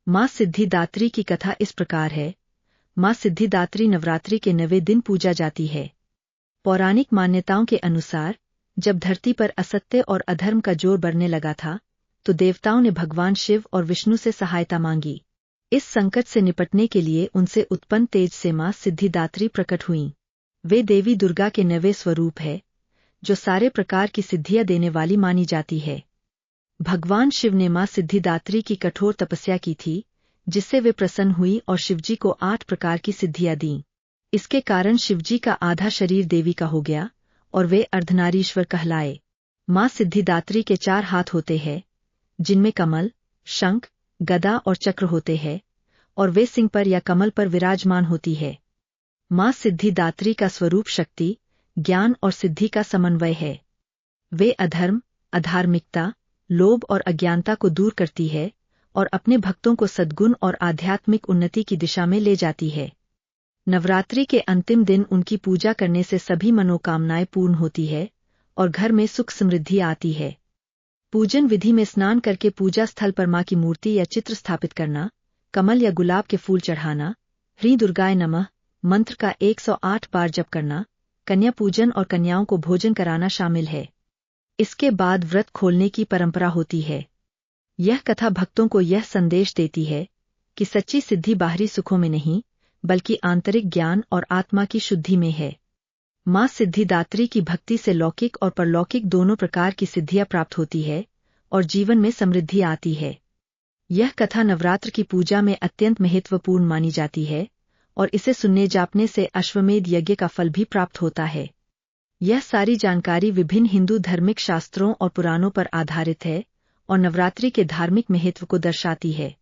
माँ सिद्धिदात्री की कथा इस प्रकार है। माँ सिद्धिदात्री नवरात्रि के 9वें दिन पूजा जाती है। पौराणिक मान्यताओं के अनुसार जब धरती पर असत्य और अधर्म का जोर बढ़ने लगा था, तो देवताओं ने भगवान शिव और विष्णु से सहायता मांगी। इस संकट से निपटने के लिए उनसे उत्पन्न तेज से माँ सिद्धिदात्री प्रकट हुईं। वे देवी दुर्गा के 9वें स्वरूप है, जो सारे प्रकार की सिद्धियां देने वाली मानी जाती है। भगवान शिव ने माँ सिद्धिदात्री की कठोर तपस्या की थी, जिससे वे प्रसन्न हुई और शिवजी को 8 प्रकार की सिद्धियां दीं। इसके कारण शिवजी का आधा शरीर देवी का हो गया और वे अर्धनारीश्वर कहलाए। माँ सिद्धिदात्री के 4 हाथ होते हैं, जिनमें कमल, शंख, गदा और चक्र होते हैं, और वे सिंह पर या कमल पर विराजमान होती है। माँ सिद्धिदात्री का स्वरूप शक्ति, ज्ञान और सिद्धि का समन्वय है। वे अधर्म, अधार्मिकता, लोभ और अज्ञानता को दूर करती है और अपने भक्तों को सद्गुण और आध्यात्मिक उन्नति की दिशा में ले जाती है। नवरात्रि के अंतिम दिन उनकी पूजा करने से सभी मनोकामनाएं पूर्ण होती है और घर में सुख समृद्धि आती है। पूजन विधि में स्नान करके पूजा स्थल पर मां की मूर्ति या चित्र स्थापित करना, कमल या गुलाब के फूल चढ़ाना, ह्रीं दुर्गाय नमः मंत्र का 108 बार जप करना, कन्या पूजन और कन्याओं को भोजन कराना शामिल है। इसके बाद व्रत खोलने की परंपरा होती है। यह कथा भक्तों को यह संदेश देती है कि सच्ची सिद्धि बाहरी सुखों में नहीं, बल्कि आंतरिक ज्ञान और आत्मा की शुद्धि में है। माँ सिद्धिदात्री की भक्ति से लौकिक और परलौकिक दोनों प्रकार की सिद्धियां प्राप्त होती है और जीवन में समृद्धि आती है। यह कथा नवरात्र की पूजा में अत्यंत महत्वपूर्ण मानी जाती है और इसे सुनने जापने से अश्वमेध यज्ञ का फल भी प्राप्त होता है। यह सारी जानकारी विभिन्न हिंदू धार्मिक शास्त्रों और पुराणों पर आधारित है और नवरात्रि के धार्मिक महत्व को दर्शाती है।